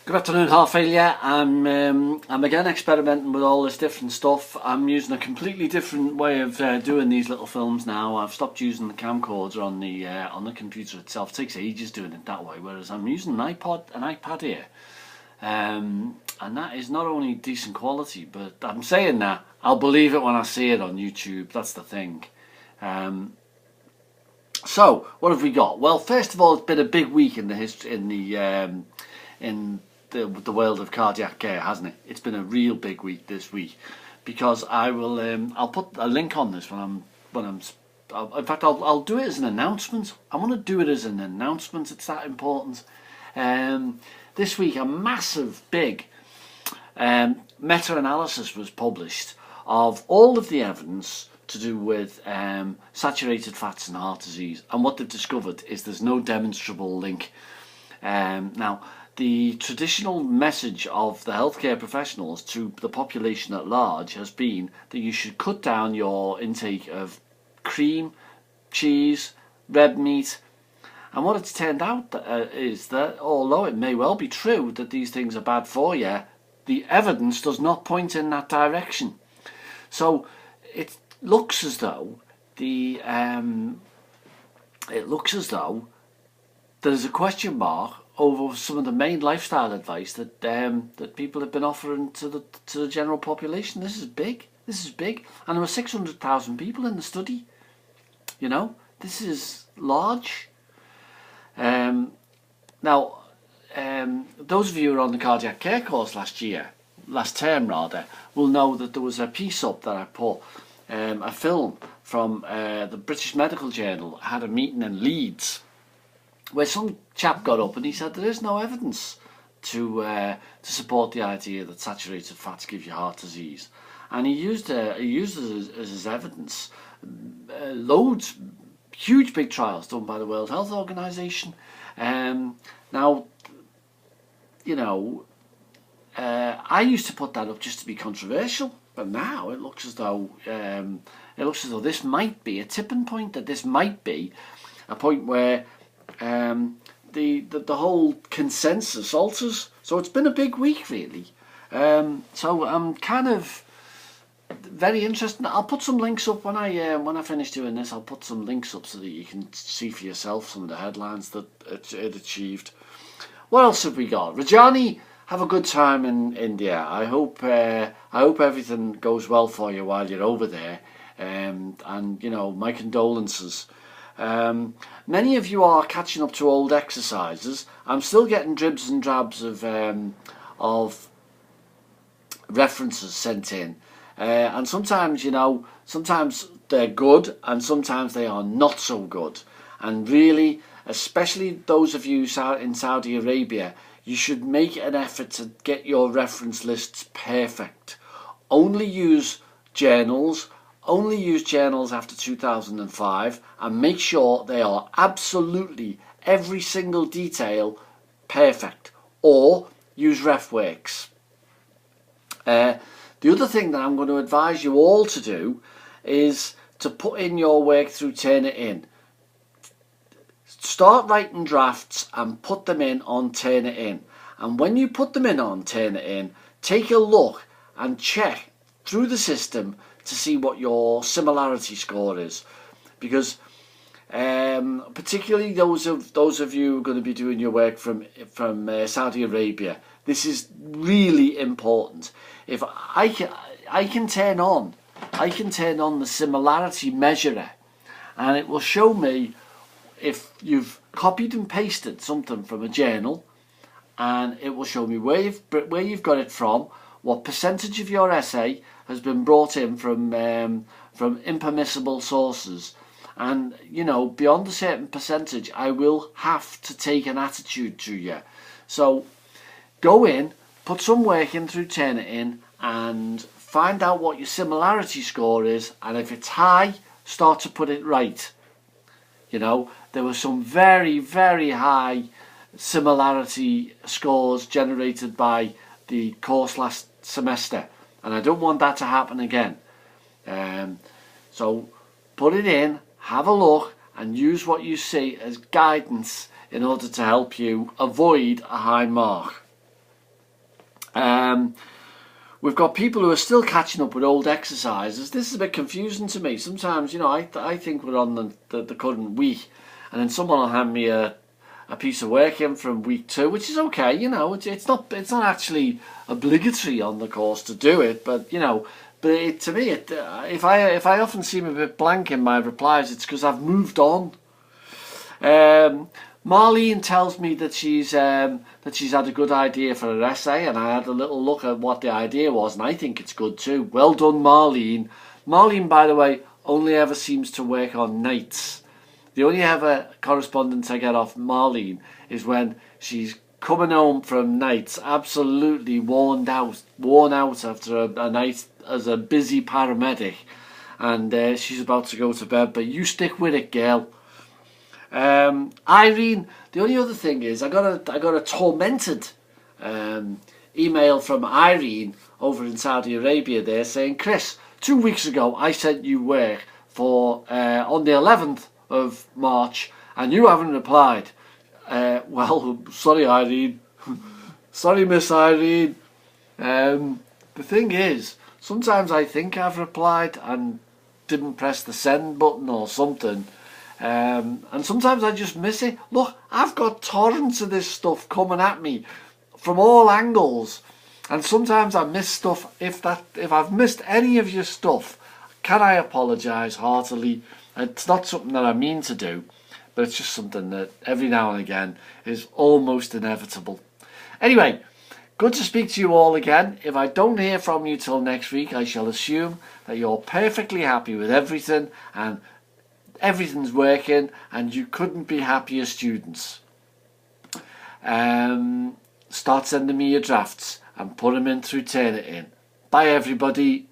Good afternoon, Heart Failure. I'm again experimenting with all this different stuff. I'm using a completely different way of doing these little films now. I've stopped using the camcorder on the computer itself. It takes ages doing it that way, whereas I'm using an iPad here, and that is not only decent quality, but I'm saying that I'll believe it when I see it on YouTube. That's the thing. So what have we got? Well, first of all, it's been a big week in the history in the world of cardiac care, hasn't it? It's been a real big week this week, because I'll put a link on this in fact I'll do it as an announcement. I want to do it as an announcement. It's that important. This week a massive big meta-analysis was published of all of the evidence to do with saturated fats and heart disease, and what they've discovered is there's no demonstrable link. Now, the traditional message of the healthcare professionals to the population at large has been that you should cut down your intake of cream, cheese, red meat. And what it's turned out is that although it may well be true that these things are bad for you, the evidence does not point in that direction. So it looks as though there's a question mark over some of the main lifestyle advice that people have been offering to the general population. This is big. And there were 600,000 people in the study. You know, this is large. Now, those of you who were on the cardiac care course last term, will know that there was a piece up that I put, a film from the British Medical Journal. Had a meeting in Leeds, where some chap got up and he said there is no evidence to support the idea that saturated fats give you heart disease, and he used as his evidence loads, huge big trials done by the World Health Organization. Now, you know, I used to put that up just to be controversial, but now it looks as though this might be a tipping point. That this might be a point where the whole consensus alters. So it's been a big week, really. So I'm kind of very interested. I'll put some links up when I finish doing this. I'll put some links up so that you can see for yourself some of the headlines that it achieved. What else have we got? Rajani, have a good time in India. I hope everything goes well for you while you're over there. And you know, my condolences. Many of you are catching up to old exercises. I'm still getting dribs and drabs of references sent in, and sometimes, you know, sometimes they're good and sometimes they are not so good. And really, especially those of you in Saudi Arabia, you should make an effort to get your reference lists perfect. Only use journals after 2005, and make sure they are absolutely every single detail perfect, or use RefWorks. The other thing that I'm going to advise you all to do is to put in your work through Turnitin. Start writing drafts and put them in on Turnitin. And when you put them in on Turnitin, take a look and check through the system to see what your similarity score is, because particularly those of you who are going to be doing your work from Saudi Arabia, this is really important. If I can turn on the similarity measurer, and it will show me if you've copied and pasted something from a journal, and it will show me where you've got it from, what percentage of your essay has been brought in from impermissible sources. And, you know, beyond a certain percentage, I will have to take an attitude to you. So go in, put some work in through Turnitin, and find out what your similarity score is. And if it's high, start to put it right. You know, there were some very, very high similarity scores generated by the course last semester, and I don't want that to happen again. So put it in, have a look, and use what you see as guidance in order to help you avoid a high mark. We've got people who are still catching up with old exercises. This is a bit confusing to me. Sometimes, I think we're on the current week, and then someone will hand me a piece of work in from week 2, which is okay. It's not actually obligatory on the course to do it, but to me, if I often seem a bit blank in my replies, it's because I've moved on. Marlene tells me that she's had a good idea for her essay, and I had a little look at what the idea was, and I think it's good too. Well done, Marlene. Marlene, by the way, only ever seems to work on nights. The only ever correspondence I get off Marlene is when she's coming home from nights, absolutely worn out after a night as a busy paramedic, and she's about to go to bed. But you stick with it, girl. Irene, the only other thing is I got a tormented email from Irene over in Saudi Arabia there saying, Chris, 2 weeks ago I sent you work for on the 11th of March and you haven't replied. Well, sorry Irene. Sorry Miss Irene. The thing is, sometimes I think I've replied and didn't press the send button or something. And sometimes I just miss it. Look, I've got torrents of this stuff coming at me from all angles, and sometimes I miss stuff. If I've missed any of your stuff, can I apologise heartily? It's not something that I mean to do, but it's just something that every now and again is almost inevitable. Anyway, good to speak to you all again. If I don't hear from you till next week, I shall assume that you're perfectly happy with everything and everything's working and you couldn't be happier students. Start sending me your drafts and put them in through Turnitin. Bye everybody.